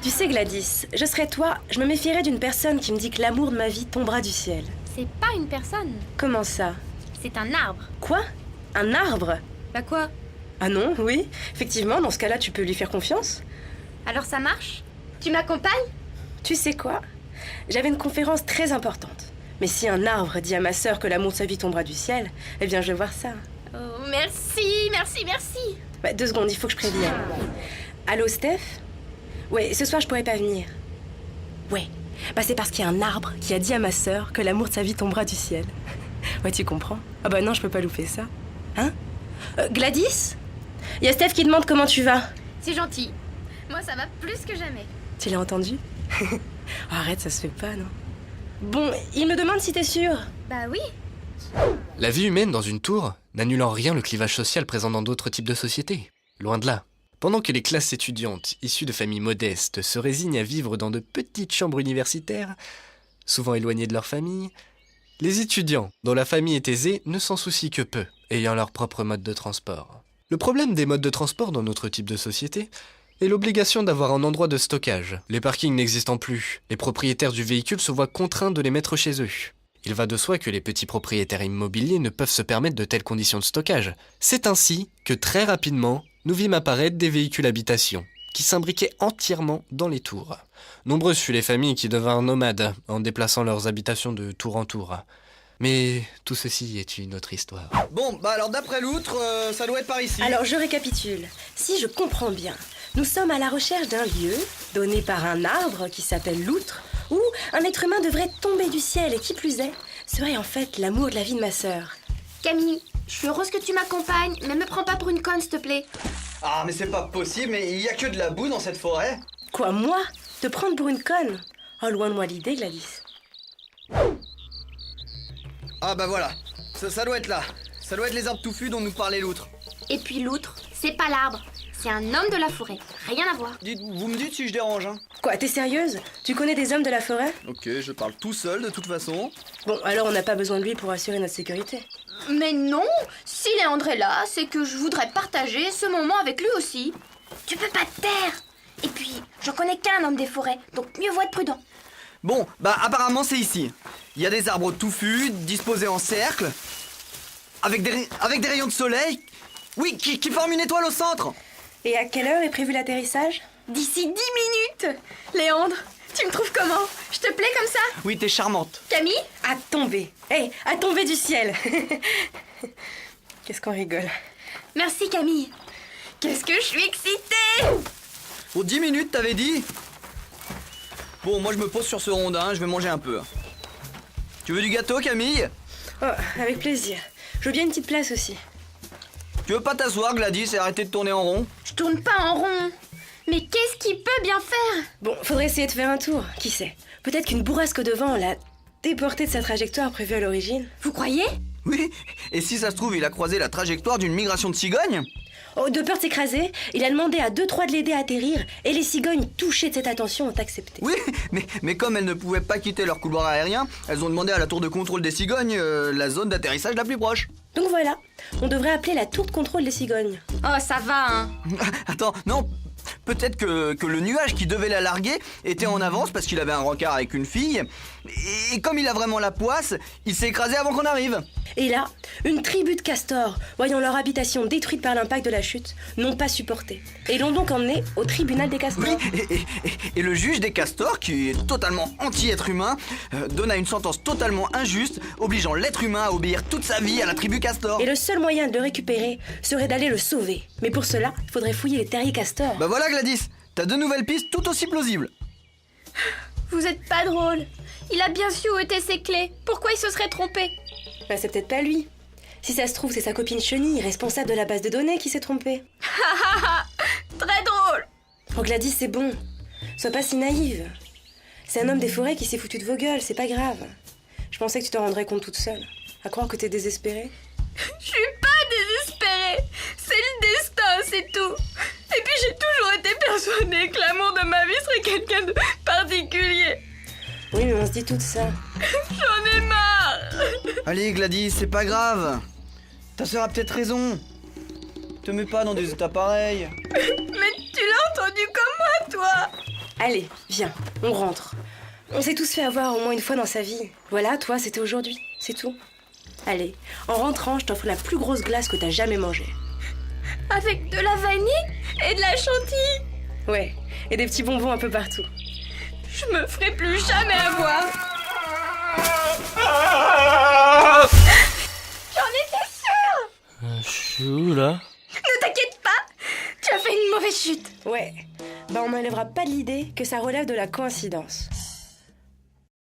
Tu sais Gladys, je serais toi, je me méfierais d'une personne qui me dit que l'amour de ma vie tombera du ciel. C'est pas une personne, Comment ça? c'est un arbre. Quoi? Un arbre? Bah quoi? Ah non, oui. Effectivement, dans ce cas-là, tu peux lui faire confiance. Alors ça marche? Tu m'accompagnes? Tu sais quoi? J'avais une conférence très importante. Mais si un arbre dit à ma sœur que l'amour de sa vie tombera du ciel, eh bien je vais voir ça. Oh, merci. 2 secondes, il faut que je prévienne. Allô, Steph? Ouais, ce soir je pourrais pas venir. Ouais, c'est parce qu'il y a un arbre qui a dit à ma sœur que l'amour de sa vie tombera du ciel. Ouais, tu comprends? Ah bah non, je peux pas louper ça. Hein? Gladys? Il y a Steph qui demande comment tu vas. C'est gentil. Moi ça va plus que jamais. Tu l'as entendu? Arrête, ça se fait pas, non? Bon, il me demande si t'es sûre. Bah oui. La vie humaine dans une tour n'annule en rien le clivage social présent dans d'autres types de sociétés. Loin de là. Pendant que les classes étudiantes, issues de familles modestes, se résignent à vivre dans de petites chambres universitaires, souvent éloignées de leur famille, les étudiants, dont la famille est aisée, ne s'en soucient que peu, ayant leur propre mode de transport. Le problème des modes de transport dans notre type de société est l'obligation d'avoir un endroit de stockage. Les parkings n'existant plus, les propriétaires du véhicule se voient contraints de les mettre chez eux. Il va de soi que les petits propriétaires immobiliers ne peuvent se permettre de telles conditions de stockage. C'est ainsi que très rapidement, nous vîmes apparaître des véhicules habitation, qui s'imbriquaient entièrement dans les tours. Nombreuses furent les familles qui devinrent nomades en déplaçant leurs habitations de tour en tour. Mais tout ceci est une autre histoire. Bon, alors d'après l'outre, ça doit être par ici. Alors je récapitule. Si je comprends bien, nous sommes à la recherche d'un lieu donné par un arbre qui s'appelle l'outre, où un être humain devrait tomber du ciel et qui plus est, serait en fait l'amour de la vie de ma sœur. Camille, je suis heureuse que tu m'accompagnes, mais me prends pas pour une conne s'il te plaît. Ah, mais c'est pas possible, mais il y a que de la boue dans cette forêt. Quoi, moi? Te prendre pour une conne? Oh, loin de moi l'idée, Gladys. Ah bah voilà, ça doit être là. Ça doit être les arbres touffus dont nous parlait l'outre. Et puis l'outre, c'est pas l'arbre, c'est un homme de la forêt. Rien à voir. Vous me dites si je dérange, hein? Quoi, t'es sérieuse? Tu connais des hommes de la forêt? Ok, je parle tout seul de toute façon. Bon, alors on n'a pas besoin de lui pour assurer notre sécurité. Mais non, si Léandre est là, c'est que je voudrais partager ce moment avec lui aussi. Tu peux pas te taire. Et puis, j'en connais qu'un homme des forêts, donc mieux vaut être prudent. Bon, bah apparemment c'est ici. Il y a des arbres touffus, disposés en cercle, avec des rayons de soleil. Oui, qui forment une étoile au centre. Et à quelle heure est prévu l'atterrissage? D'ici 10 minutes. Léandre, tu me trouves comment? Je te plais comme ça? Oui, t'es charmante. Camille? À tomber. Hey, à tomber du ciel. Qu'est-ce qu'on rigole. Merci Camille. Qu'est-ce que je suis excitée! Pour 10 minutes, t'avais dit? Bon, moi je me pose sur ce rondin, je vais manger un peu. Tu veux du gâteau, Camille? Oh, avec plaisir. Je veux bien une petite place aussi. Tu veux pas t'asseoir, Gladys, et arrêter de tourner en rond? Je tourne pas en rond. Mais qu'est-ce qu'il peut bien faire? Bon, faudrait essayer de faire un tour. Qui sait? Peut-être qu'une bourrasque de vent l'a déporté de sa trajectoire prévue à l'origine. Vous croyez? Oui, et si ça se trouve, il a croisé la trajectoire d'une migration de cigognes? Oh, de peur de s'écraser, il a demandé à 2-3 de l'aider à atterrir et les cigognes, touchées de cette attention, ont accepté. Oui, mais comme elles ne pouvaient pas quitter leur couloir aérien, elles ont demandé à la tour de contrôle des cigognes la zone d'atterrissage la plus proche. Donc voilà, on devrait appeler la tour de contrôle des cigognes. Oh, ça va, hein. Attends, non, peut-être que le nuage qui devait la larguer était en avance parce qu'il avait un rencard avec une fille. Et comme il a vraiment la poisse, il s'est écrasé avant qu'on arrive. Et là, une tribu de castors, voyant leur habitation détruite par l'impact de la chute, n'ont pas supporté. Et l'ont donc emmené au tribunal des castors. Oui, et le juge des castors, qui est totalement anti-être humain, donna une sentence totalement injuste, obligeant l'être humain à obéir toute sa vie à la tribu castor. Et le seul moyen de le récupérer serait d'aller le sauver. Mais pour cela, il faudrait fouiller les terriers castors. Bah voilà Gladys, t'as 2 nouvelles pistes tout aussi plausibles. Vous êtes pas drôle. Il a bien su où étaient ses clés. Pourquoi il se serait trompé? C'est peut-être pas lui. Si ça se trouve, c'est sa copine Chenille, responsable de la base de données, qui s'est trompée. Très drôle. Oh Gladys, c'est bon. Sois pas si naïve. C'est un homme des forêts qui s'est foutu de vos gueules, c'est pas grave. Je pensais que tu t'en rendrais compte toute seule. À croire que t'es désespérée. Je suis pas désespérée. C'est le destin, c'est tout. Et puis j'ai toujours été persuadée que l'amour de ma vie serait quelqu'un de particulier. Oui, mais on se dit tout ça. J'en ai marre. Allez Gladys, c'est pas grave. Ta sœur a peut-être raison. Te mets pas dans des états pareils. Mais tu l'as entendu comme moi, toi. Allez, viens, on rentre. On s'est tous fait avoir au moins une fois dans sa vie. Voilà, toi, c'était aujourd'hui, c'est tout. Allez, en rentrant, je t'offre la plus grosse glace que t'as jamais mangée. Avec de la vanille et de la chantilly. Ouais, et des petits bonbons un peu partout. Je me ferai plus jamais avoir. J'en étais sûre. Je suis où là? Ne t'inquiète pas, tu as fait une mauvaise chute. Ouais, bah on m'enlèvera pas de l'idée que ça relève de la coïncidence.